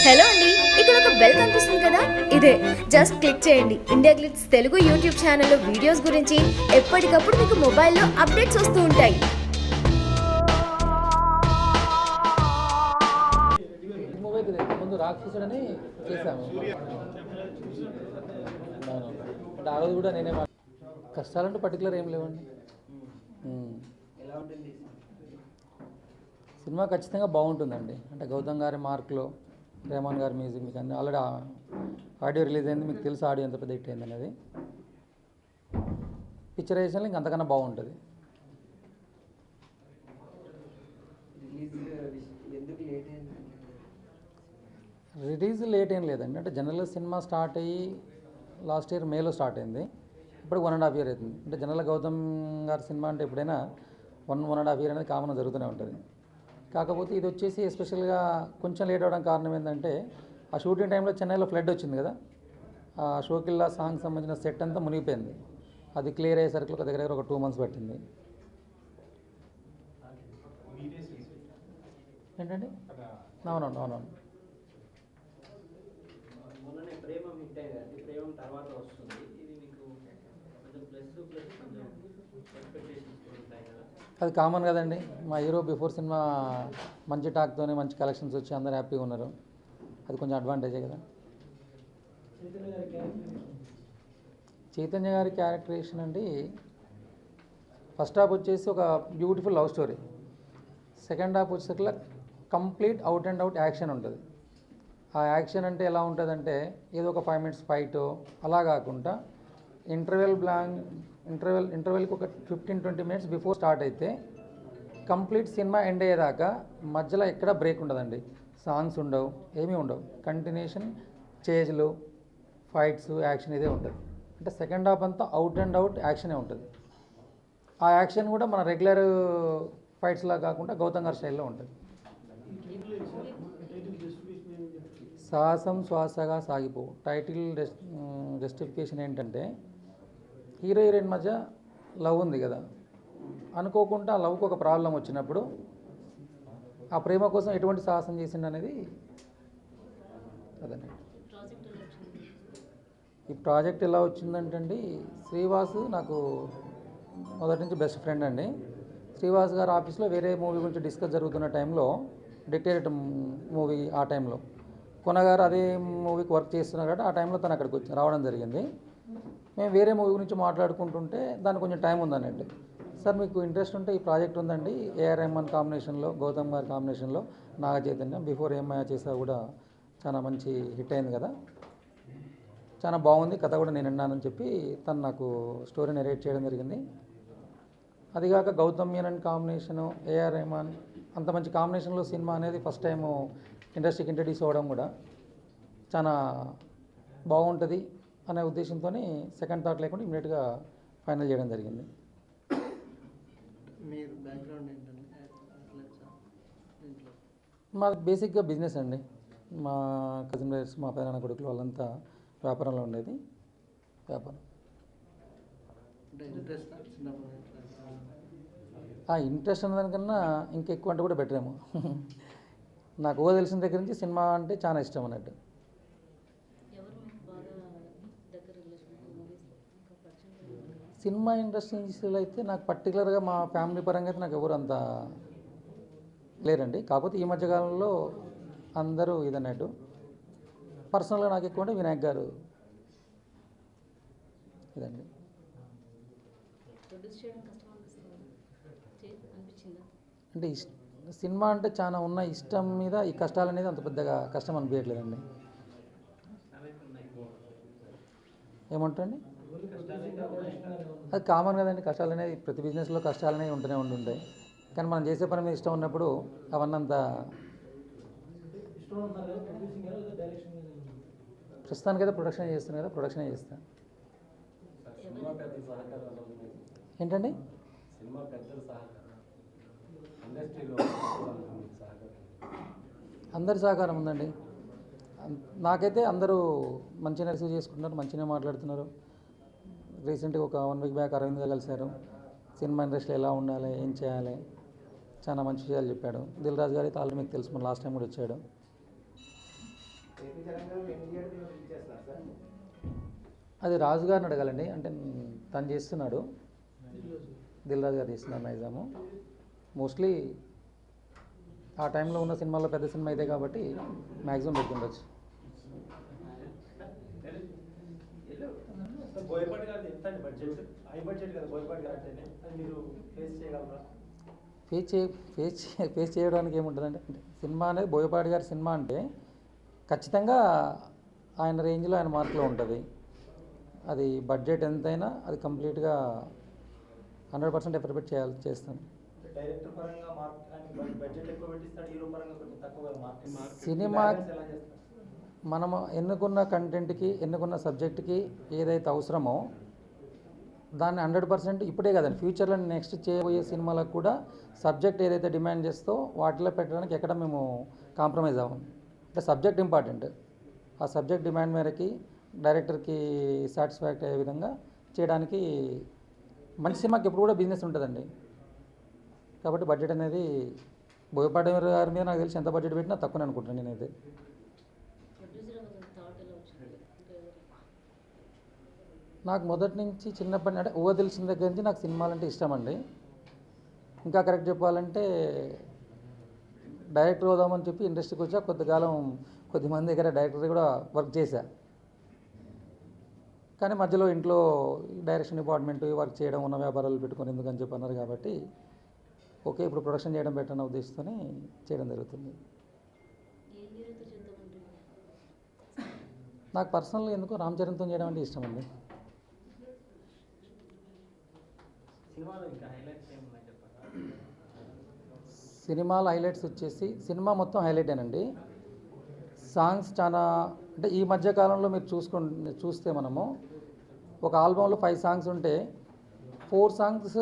Hello అండి, ఇక్కడ ఒక బెల్ కనిపిస్తుంది కదా, ఇదే జస్ట్ క్లిక్ చేయండి. ఇండియా గ్లిట్స్ తెలుగు యూట్యూబ్ ఛానల్లో వీడియోస్ గురించి ఎప్పటికప్పుడు మీకు మొబైల్లో అప్డేట్స్ వస్తూ ఉంటాయి. ముందు రాక్షసుడని చేశాము. అంటే ఆ రోజు కూడా నేనే కష్టాలంటూ పర్టికులర్ ఏం లేవండి. సినిమా ఖచ్చితంగా బాగుంటుందండి. అంటే గౌతమ్ గారి మార్కులో రెహమాన్ గారి మ్యూజిక్ మీకు అన్నీ ఆల్రెడీ ఆడియో రిలీజ్ అయింది, మీకు తెలుసు ఆడియో ఎంత పెద్ద హిట్ అయింది అనేది. పిక్చరైజేషన్ ఇంక అంతకన్నా బాగుంటుంది. రిలీజ్ లేట్ ఏం లేదండి. అంటే జనరల్గా సినిమా స్టార్ట్ అయ్యి లాస్ట్ ఇయర్ మేలో స్టార్ట్ అయింది. ఇప్పుడు 1.5 year అవుతుంది. అంటే జనరల్గా గౌతమ్ గారి సినిమా అంటే ఎప్పుడైనా 1.5 year అనేది కామన్గా జరుగుతూనే ఉంటుంది. కాకపోతే ఇది వచ్చేసి ఎస్పెషల్గా కొంచెం లేట్ అవ్వడం కారణం ఏంటంటే ఆ షూటింగ్ టైంలో చెన్నైలో ఫ్లడ్ వచ్చింది కదా, ఆ షోకిల్లా సాంగ్ సంబంధించిన సెట్ అంతా మునిగిపోయింది. అది క్లియర్ అయ్యేసరికి ఒక దగ్గర ఒక 2 months పట్టింది. ఏంటండి? అవునవును. అది కామన్ కదండి. మా హీరో బిఫోర్ సినిమా మంచి టాక్తోనే మంచి కలెక్షన్స్ వచ్చి అందరూ హ్యాపీగా ఉన్నారు. అది కొంచెం అడ్వాంటేజే కదా. చైతన్య గారి క్యారెక్టరేషన్ అండి, ఫస్ట్ హాఫ్ వచ్చేసి ఒక beautiful love story. Second half వచ్చేసరికి complete out and out action ఉంటుంది. ఆ యాక్షన్ అంటే ఎలా ఉంటుందంటే ఏదో ఒక 5 minutes ఫైట్ అలా కాకుండా ఇంటర్వెల్కి ఒక 15-20 minutes బిఫోర్ స్టార్ట్ అయితే కంప్లీట్ సినిమా ఎండ్ అయ్యేదాకా మధ్యలో ఎక్కడ బ్రేక్ ఉండదండి. సాంగ్స్ ఉండవు, ఏమీ ఉండవు. కంటిన్యూషన్ చేజ్లు, ఫైట్స్, యాక్షన్ ఇదే ఉంటుంది. అంటే సెకండ్ హాఫ్ అంతా అవుట్ అండ్ అవుట్ యాక్షనే ఉంటుంది. ఆ యాక్షన్ కూడా మన రెగ్యులర్ ఫైట్స్లా కాకుండా గౌతమ్ గారి స్టైల్లో ఉంటుంది. సాహసం శ్వాసగా సాగిపో టైటిల్ జస్టిఫికేషన్ ఏంటంటే హీరో హీరోయిన్ మధ్య లవ్ ఉంది కదా, అనుకోకుండా ఆ లవ్కి ఒక ప్రాబ్లం వచ్చినప్పుడు ఆ ప్రేమ కోసం ఎటువంటి సాహసం చేసిండు అనేది అదనండి. ఈ ప్రాజెక్ట్ ఎలా వచ్చిందంటే శ్రీవాసు నాకు మొదటి నుంచి బెస్ట్ ఫ్రెండ్ అండి. శ్రీవాస్ గారు ఆఫీస్లో వేరే మూవీ గురించి డిస్కస్ జరుగుతున్న టైంలో, డిక్టేటర్ మూవీ ఆ టైంలో కొనగారు అదే మూవీకి వర్క్ చేస్తున్నారు కాబట్టి ఆ టైంలో తను అక్కడికి రావడం జరిగింది. మేము వేరే మూవీ గురించి మాట్లాడుకుంటుంటే దానికి కొంచెం టైం ఉందనండి. సార్ మీకు ఇంట్రెస్ట్ ఉంటే ఈ ప్రాజెక్ట్ ఉందండి, ఏఆర్ రెహమాన్ కాంబినేషన్లో, గౌతమ్ గారి కాంబినేషన్లో, నాగ చైతన్య బిఫోర్ ఏమయ్య చేసా కూడా చాలా మంచి హిట్ అయింది కదా, చాలా బాగుంది కథ కూడా నేను విన్నానని చెప్పి తను నాకు స్టోరీ నెరేట్ చేయడం జరిగింది. అదిగాక గౌతమ్ మీనన్ కాంబినేషను, ఏఆర్ రెహమాన్ అంత మంచి కాంబినేషన్లో సినిమా అనేది ఫస్ట్ టైము ఇండస్ట్రీకి ఇంట్రడ్యూస్ అవ్వడం కూడా చాలా బాగుంటుంది అనే ఉద్దేశంతో సెకండ్ థాట్ లేకుండా ఇమీడియట్గా ఫైనల్ చేయడం జరిగింది. మాది బేసిక్గా బిజినెస్ అండి. మా కజిన్ బ్రదర్స్, మా పెదనాన్న కొడుకులు వాళ్ళంతా వ్యాపారంలో ఉండేది. వ్యాపారం ఇంట్రెస్ట్ ఉన్నదానికన్నా ఇంకెక్కువ అంటే కూడా బెటర్ ఏమో. నాకు ఊహ తెలిసిన దగ్గర నుంచి సినిమా అంటే చాలా ఇష్టం అన్నట్టు. సినిమా ఇండస్ట్రీలో అయితే నాకు పర్టికులర్గా మా ఫ్యామిలీ పరంగా అయితే నాకు ఎవరు అంత లేరండి. కాకపోతే ఈ మధ్యకాలంలో అందరూ ఇదన్నట్టు. పర్సనల్గా నాకు ఎక్కువ అంటే వినాయక్ గారు ఇదండి. అంటే సినిమా అంటే చాలా ఉన్న ఇష్టం మీద ఈ కష్టాలు అనేది అంత పెద్దగా కష్టం అనిపించట్లేదండి. ఏమంటండి, అది కామన్ కదండి. కష్టాలు అనేది ప్రతి బిజినెస్లో కష్టాలు అనేవి ఉంటుంటాయి. కానీ మనం చేసే పని మీద ఇష్టం ఉన్నప్పుడు అవన్నంత ప్రస్తుతానికైతే ప్రొడక్షన్ చేస్తున్నాను కదా, ప్రొడక్షనే చేస్తాను. ఏంటండి, అందరి సహకారం ఉందండి. నాకైతే అందరూ మంచిగా రిసీవ్ చేసుకుంటున్నారు, మంచిగా మాట్లాడుతున్నారు. రీసెంట్గా ఒక 1 week బ్యాక్ అరవింద్ గారు కలిశారు. సినిమా ఇండస్ట్రీ ఎలా ఉండాలి, ఏం చేయాలి, చాలా మంచి విషయాలు చెప్పాడు. దిల్ రాజు గారు అయితే ఆల్రెడీ మీకు తెలుసు, మన లాస్ట్ టైం కూడా వచ్చాడు. ఏపీ తెలంగాణలో ఎన్ని థియేటర్లు రిలీజ్ చేస్తున్నారు సార్? అది రాజు గారిని అడగాలండి, అంటే తను చేస్తున్నాడు, దిల్ రాజు గారు చేస్తున్నారు నైజాము. మోస్ట్లీ ఆ టైంలో ఉన్న సినిమాల్లో పెద్ద సినిమా ఇదే కాబట్టి మ్యాక్సిమం పెట్టుకుండొచ్చు. బోయపాటి గారిది ఎంత అండి బడ్జెట్? హై బడ్జెట్ కదా బోయపాటి గారు అంటేనే, అది మీరు ఫేస్ చేయగలరా? ఫేస్ చేయడానికి ఏముంటుందంటే, సినిమా అనేది బోయపాటి గారి సినిమా అంటే ఖచ్చితంగా ఆయన రేంజ్లో ఆయన మార్కులో ఉంటుంది. అది బడ్జెట్ ఎంతైనా అది కంప్లీట్గా 100% ఎఫర్ట్ చేస్తాను. డైరెక్టర్ పరంగా బడ్జెట్ ఎక్కువ పెట్టిస్తాడు, హీరో పరంగా కొంచెం తక్కువ మార్క్. సినిమా ఎలా చేస్తారు? మనము ఎన్నుకున్న కంటెంట్కి, ఎన్నుకున్న సబ్జెక్ట్కి ఏదైతే అవసరమో దాన్ని 100% ఇప్పుడే కదండి, ఫ్యూచర్లో నెక్స్ట్ చేయబోయే సినిమాలకు కూడా సబ్జెక్ట్ ఏదైతే డిమాండ్ చేస్తో వాటిలో పెట్టడానికి ఎక్కడ మేము కాంప్రమైజ్ అవ్వం. అంటే సబ్జెక్ట్ ఇంపార్టెంట్, ఆ సబ్జెక్ట్ డిమాండ్ మేరకి డైరెక్టర్కి సాటిస్ఫాక్ట్ అయ్యే విధంగా చేయడానికి మంచి సినిమాకి ఎప్పుడు కూడా బిజినెస్ ఉంటుందండి. కాబట్టి బడ్జెట్ అనేది బోయపాటి గారి మీద నాకు తెలిసి ఎంత బడ్జెట్ పెట్టినా తక్కువనే అనుకుంటాను నేనైతే. నాకు మొదటి నుంచి చిన్నప్పటి అంటే ఊహ తెలిసిన దగ్గర నుంచి నాకు సినిమాలంటే ఇష్టం అండి. ఇంకా కరెక్ట్ చెప్పాలంటే డైరెక్టర్ అవుదామని చెప్పి ఇండస్ట్రీకి వచ్చా, కొద్దిమంది దగ్గర డైరెక్టర్ కూడా వర్క్ చేశా. కానీ మధ్యలో ఇంట్లో డైరెక్షన్ డిపార్ట్మెంట్ వర్క్ చేయడం, ఉన్న వ్యాపారాలు పెట్టుకొని ఎందుకని చెప్పి అన్నారు కాబట్టి ఓకే ఇప్పుడు ప్రొడక్షన్ చేయడం బెటర్ అన్న ఉద్దేశంతోనే చేయడం జరుగుతుంది. నాకు పర్సనల్గా ఎందుకో రామ్ చరణ్తో చేయడం అంటే ఇష్టం అండి. సినిమాల హైలైట్స్ వచ్చేసి సినిమా మొత్తం హైలైటేనండి. సాంగ్స్ చాలా అంటే ఈ మధ్య కాలంలో మీరు చూస్తే మనము ఒక ఆల్బంలో 5 సాంగ్స్ ఉంటే 4 సాంగ్స్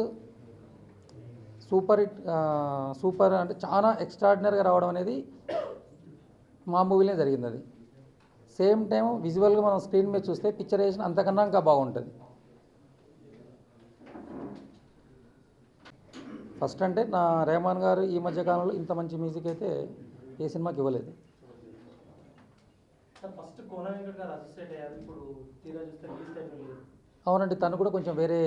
సూపర్ అంటే చాలా ఎక్స్ట్రాడినరీగా రావడం అనేది మా మూవీలో జరిగింది. అది సేమ్ టైం విజువల్గా మనం స్క్రీన్ మీద చూస్తే పిక్చరైజేషన్ అంతకన్నా ఇంకా బాగుంటుంది. ఫస్ట్ అంటే నా రెహమాన్ గారు ఈ మధ్య కాలంలో ఇంత మంచి మ్యూజిక్ అయితే ఏ సినిమాకి ఇవ్వలేదు. ఫస్ట్ కోన వెంకట్ గారు అసిస్టెంట్ అయ్యారు, ఇప్పుడు తీరా చూస్తే రిలీజ్ టైం లేదు. అవునండి, తను కూడా కొంచెం వేరే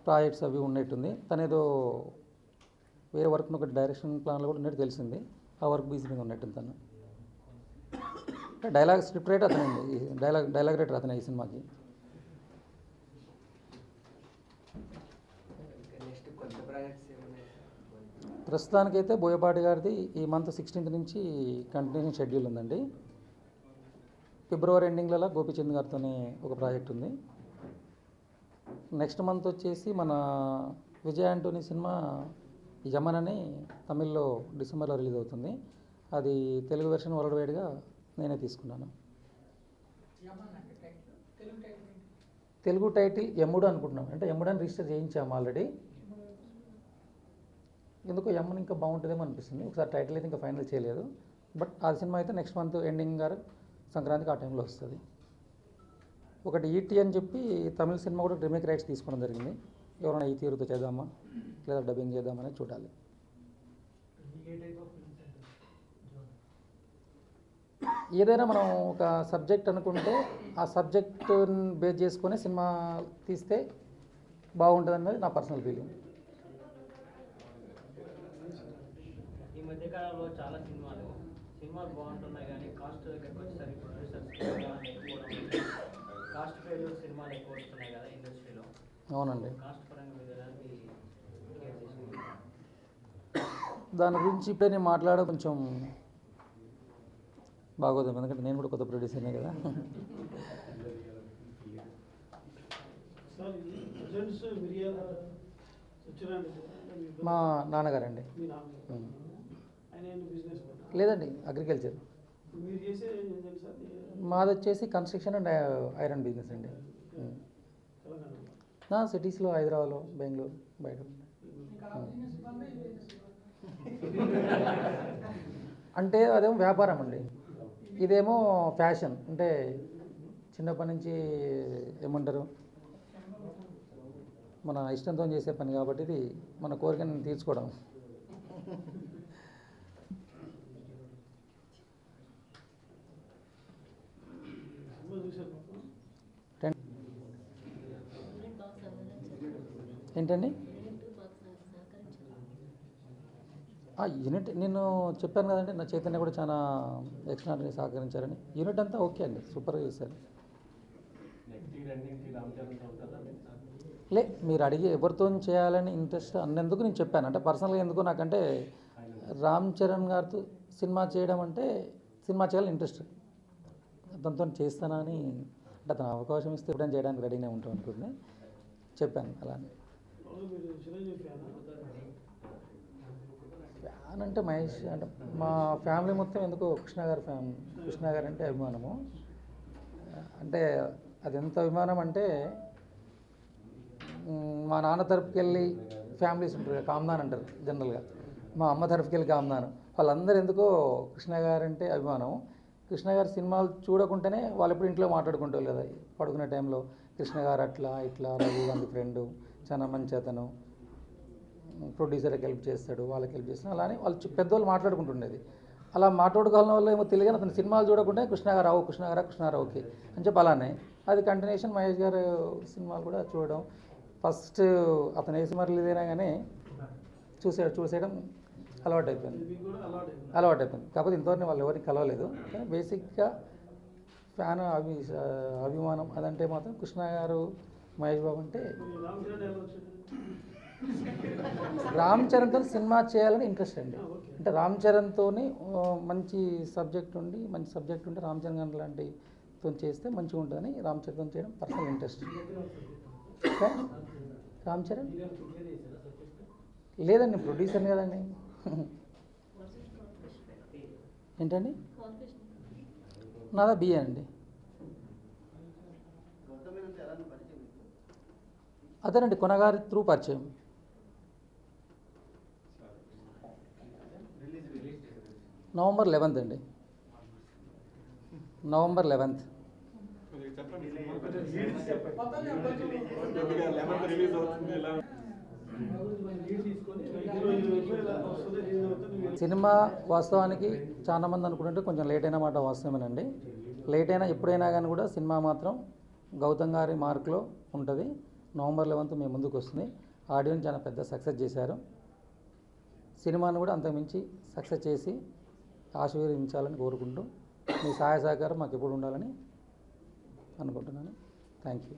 ప్రాజెక్ట్స్ అవి ఉన్నట్టుంది. తనేదో వేరే వర్క్ను ఒక డైరెక్షన్ ప్లాన్లో కూడా ఉన్నట్టు తెలిసింది. ఆ వర్క్ బిజీ మీద ఉన్నట్టుంది తను. డైలాగ్ స్క్రిప్ట్ రైటర్ అతనండి, డైలాగ్ రైటర్ అతనే ఈ సినిమాకి. ప్రస్తుతానికైతే బోయపాటి గారిది ఈ మంత్ 16th నుంచి కంటిన్యూషన్ షెడ్యూల్ ఉందండి. ఫిబ్రవరి ఎండింగ్లలో గోపీచంద్ గారితోనే ఒక ప్రాజెక్ట్ ఉంది. నెక్స్ట్ మంత్ వచ్చేసి మన విజయ్ ఆంటోనీ సినిమా యమన్ అని తమిళ్లో డిసెంబర్లో రిలీజ్ అవుతుంది. అది తెలుగు వెర్షన్ వరల్డ్ వైడ్గా నేనే తీసుకున్నాను. తెలుగు టైటిల్ యముడు అనుకుంటున్నాం, అంటే యముడు అని రిజిస్టర్ చేయించాము ఆల్రెడీ. ఎందుకో యమ్మని ఇంకా బాగుంటుందేమో అనిపిస్తుంది. ఒకసారి టైటిల్ అయితే ఇంకా ఫైనల్ చేయలేదు. బట్ ఆ సినిమా అయితే నెక్స్ట్ మంత్ ఎండింగ్ గారు సంక్రాంతికి ఆ టైంలో వస్తుంది. ఒకటి ఈటీ అని చెప్పి తమిళ సినిమా కూడా రీమేక్ రైట్స్ తీసుకోవడం జరిగింది. ఎవరైనా ఈ తీరుతో చేద్దామా లేదా డబ్బింగ్ చేద్దామని చూడాలి. ఏదైనా మనం ఒక సబ్జెక్ట్ అనుకుంటే ఆ సబ్జెక్ట్ బేస్ చేసుకొని సినిమా తీస్తే బాగుంటుంది అన్నది నా పర్సనల్ ఫీలింగ్. ఈ మధ్యకాలంలో చాలా సినిమాలు బాగుంటున్నాయి కానీ కాస్ట్ దగ్గరకు వచ్చేసరికి ప్రొడ్యూసర్స్ కాస్ట్ ఫెయిల్యూర్ సినిమాలు ఎక్కువ వస్తున్నాయి కదా ఇండస్ట్రీలో. అవునండి, కాస్ట్ పరంగా మీద ఎలాంటి దాని గురించి ఇప్పుడే నేను మాట్లాడడం కొంచెం బాగోదు, ఎందుకంటే నేను కూడా కొత్త ప్రొడ్యూసర్నే కదా. మా నాన్నగారండి. లేదండి, అగ్రికల్చర్. మాది వచ్చేసి కన్స్ట్రక్షన్ అండ్ ఐరన్ బిజినెస్ అండి. నా సిటీస్లో హైదరాబాద్లో, బెంగళూరు, బయట. అంటే అదేమో వ్యాపారం అండి, ఇదేమో ఫ్యాషన్. అంటే చిన్నప్పటి నుంచి ఏమంటారు మన ఇష్టంతో చేసే పని కాబట్టి ఇది మన కోరికను తీర్చుకోవడం. ఏంటండి యూనిట్ నేను చెప్పాను కదండి, నా చైతన్య కూడా చాలా ఎక్స్ట్రాడనరీ సహకరించారని. యూనిట్ అంతా ఓకే అండి, సూపర్గా చేశారు. లే, మీరు అడిగి ఎవరితో చేయాలని ఇంట్రెస్ట్ అన్నందుకు నేను చెప్పాను. అంటే పర్సనల్గా ఎందుకు నాకంటే రామ్ చరణ్ గారితో సినిమా చేయడం అంటే సినిమా చేయాలని ఇంట్రెస్ట్. అతనితో చేస్తానని అంటే అతను అవకాశం ఇస్తే ఎప్పుడైనా చేయడానికి రెడీనే ఉంటాం అనుకుంటున్నాను, చెప్పాను అలానే. ఫ్యాన్ అంటే మహేష్ అంటే మా ఫ్యామిలీ మొత్తం ఎందుకో కృష్ణ గారు అంటే అభిమానము. అంటే అది ఎంత అభిమానం అంటే మా నాన్న తరపుకి వెళ్ళి ఫ్యామిలీస్ ఉంటారు కదా, కామ్నాన్ అంటారు జనరల్గా, మా అమ్మ తరపుకి వెళ్ళి కామ్నాన్, వాళ్ళందరూ ఎందుకో కృష్ణ గారు అంటే అభిమానం. కృష్ణ గారి సినిమాలు చూడకుంటేనే వాళ్ళు ఎప్పుడు ఇంట్లో మాట్లాడుకుంటారు కదా పడుకునే టైంలో, కృష్ణ గారు అట్లా ఇట్లా, రవి గాంధీ ఫ్రెండు, చాలా మంచి అతను, ప్రొడ్యూసర్కి హెల్ప్ చేస్తాడు, వాళ్ళకి హెల్ప్ చేస్తాడు, అలానే వాళ్ళు పెద్దవాళ్ళు మాట్లాడుకుంటుండేది. అలా మాట్లాడుకోవాలని వల్ల ఏమో తెలియని అతను సినిమాలు చూడకుంటే కృష్ణగారు ఓకే అని చెప్పి అలానే అది కంటిన్యూషన్. మహేష్ గారు సినిమాలు కూడా చూడడం, ఫస్ట్ అతను ఏ సినిమా రిలీజ్ అయినా కానీ చూసేయడం అలవాటు అయిపోయింది. కాకపోతే ఇంతవరకు వాళ్ళు ఎవరికి కలవలేదు, కానీ బేసిక్గా ఫ్యాన్ అభిమానం అదంటే మాత్రం కృష్ణ గారు, మహేష్ బాబు అంటే. రామ్ చరణ్తో సినిమా చేయాలని ఇంట్రెస్ట్ అండి. అంటే రామ్ చరణ్తో మంచి సబ్జెక్ట్ ఉంటే రామ్ చరణ్ గారు లాంటితో చేస్తే మంచిగా ఉంటుందని రామ్ చరణ్తో చేయడం పర్సనల్ ఇంట్రెస్ట్. రామ్ చరణ్ లేదండి, ప్రొడ్యూసర్ కదండి. ఏంటండి నాదా బిఏ అండి. అదేనండి కొనగారి త్రూ పరిచయం. November 11th అండి, November 11th. సినిమా వాస్తవానికి చాలామంది అనుకుంటుంటే కొంచెం లేట్ అయిన మాట వాస్తవమేనండి. లేట్ అయినా ఎప్పుడైనా కానీ కూడా సినిమా మాత్రం గౌతమ్ గారి మార్కులో ఉంటుంది. November 11th మేము ముందుకు వస్తుంది. ఆడియన్స్ చాలా పెద్ద సక్సెస్ చేశారు. సినిమాను కూడా అంతకుమించి సక్సెస్ చేసి ఆశీర్వదించాలని కోరుకుంటూ మీ సహాయ సహకారం మాకు ఎప్పుడు ఉండాలని అనుకుంటున్నాను. Thank you.